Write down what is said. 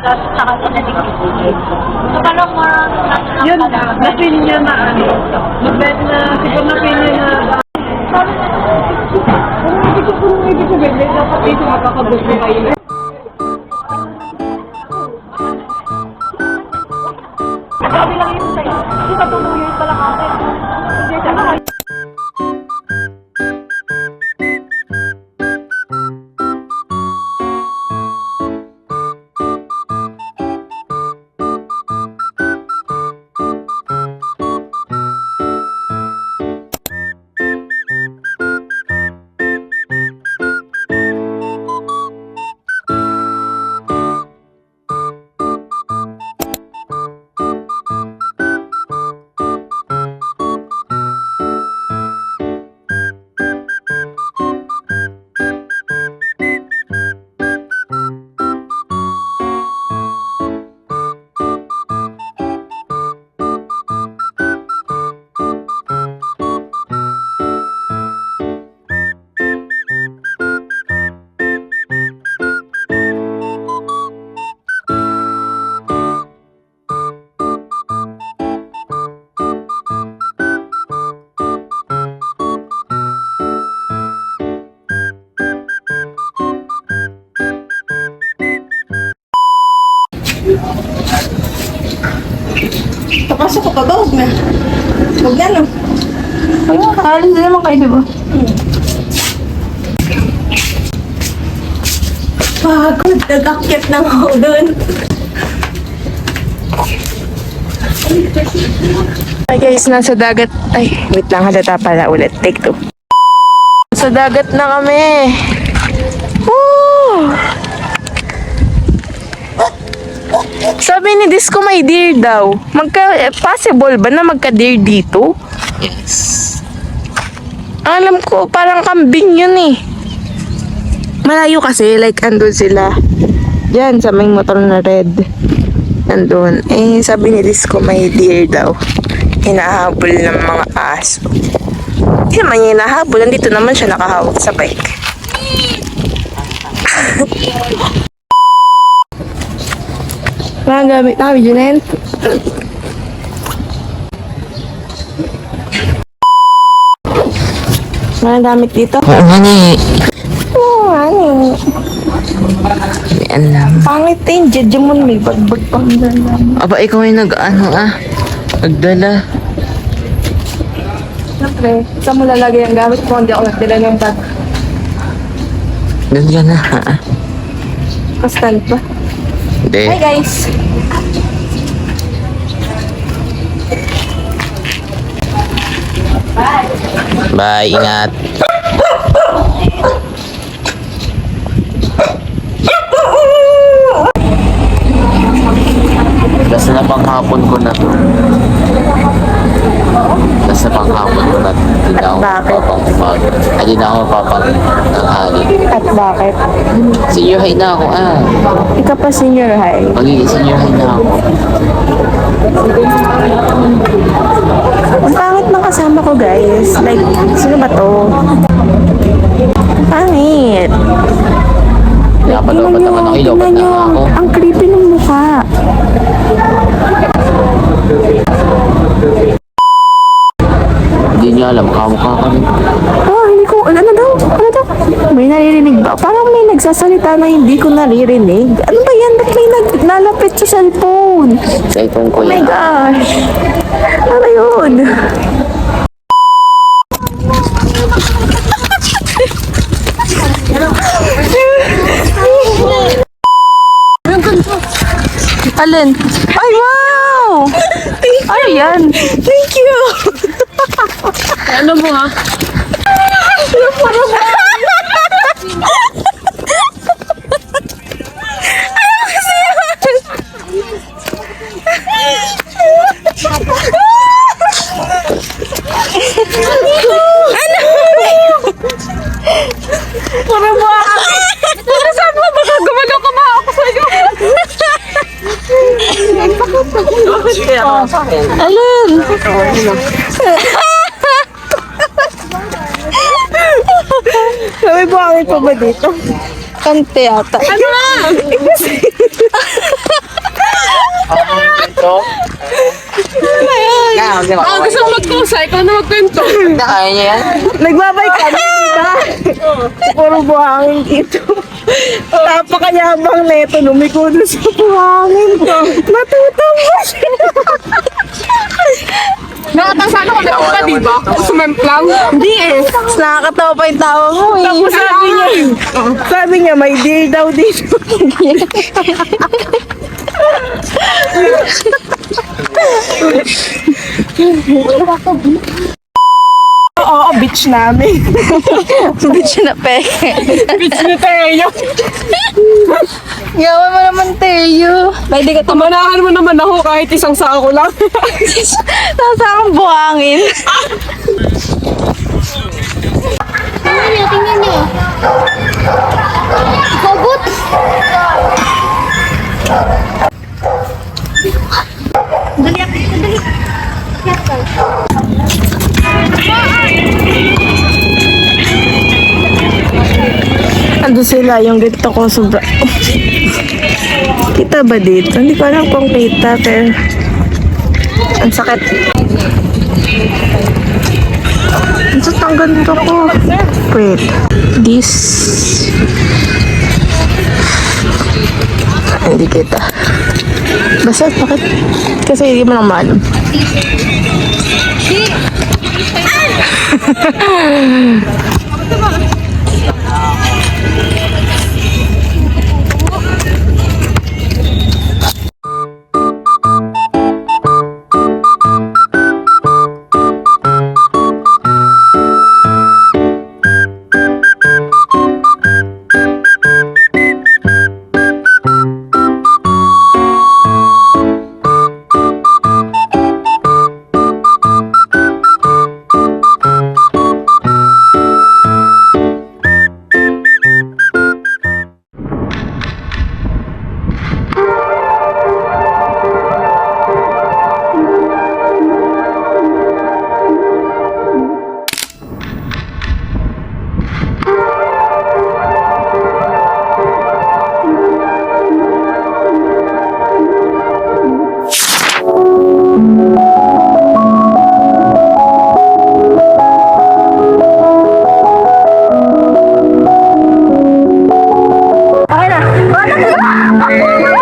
talaga sa kanila nagkikigil. So, parang Yun, na-feel niya na ano. Siguro na-feel niya na kung hindi ko bigay, dapat dito makakagusto kayo. sabi lang yun sa'yo. Kasi sa 2 years pa lang akin. Hindi, ano kayo? Tapasok ko pa ba? Huwag na. Huwag na, no? Ayun, alis din naman kayo, diba? Pagod. Nag-akyat na ako doon. Ay guys, nasa dagat. Ay, wait lang, halata pala ulit. Take 2. Sa dagat na kami. Woo! Sabi ni Disco may deer daw. Possible ba na magka-deer dito? Yes. Alam ko, parang kambing yun eh. Malayo kasi, like andun sila. Diyan, sa may motor na red. Andun. Eh, sabi ni Disco may deer daw. Hinahabol ng mga aso. Hindi naman niya hinahabol. Nandito naman siya nakahawak sa bike. Mga gamit namin, Junel. Mga gamit dito. Oo nga ni. Oo, ano. May alam. Pangit eh, dyan mo may bagbag pang dalam. Aba, ikaw ay nagdala. Siyempre, saan mo lalagay ang gamit mo? Hindi ako nagdala ng bag. Doon ka na, ha? Kastan pa. Hindi. Hi guys! Bye, ingat. Kasi na panghapon ko na to. Kasi panghapon ko na to. Hindi na ako mapapangpag. Hindi na ako mapapangtanghali. At bakit? Senior high na ako, Ikaw pa senior high. Magiging senior high na ako. Ang pangit ng kasama ko guys. Like, sino ba to? Ang pangit. Napaloobat naman ako, ilobat tingnan na nyo. ako. Ang creepy ng mukha. Hindi niya alam, kamukha kami. Oh, hindi ko, ano daw? May naririnig ba? Parang may nagsasalita na hindi ko naririnig. Ano ba yan? Ba't may naglalapit sa cellphone? Cellphone ko Oh my yan. gosh. Ano yun? Alin? Ay, wow! Ano yan? Thank you! Ano mo ha? Para mo ako! Saan mo? Baka gumalaw ka ba ako sa'yo? Alin? May buhangin pa ba dito? Kante yata. Ano nga? Ito. Gusto mo magkusa, ikaw na magkwento. Hindi, kaya niya yan. Nagbabay kami, diba? Puro buhangin dito. Napakayabang neto, lumiko doon sa buhangin. Natutawa siya. Nakatasan ako na ka, di ba? Sumemplang. Hindi eh. Nakakatawa pa yung tawa mo eh. Tapos Sabi niya, may deal daw dito. Oo, beach namin. Bitch na peke. bitch na tayo. Yawan mo naman, Teo. Pwede ka Manahan mo naman ako kahit isang sako lang. Nasa akong buhangin. Tingnan nyo. Kogut! Dali ako, dali. Yes, sir. Ando sila, yung dito ko sobra. Kita ba dito? Hindi ko alam kung kita, pero ang sakit. Ang sakit ang ganito ko. Wait. This. Hindi kita. Basta, bakit? Kasi hindi mo lang maalam. Okay na.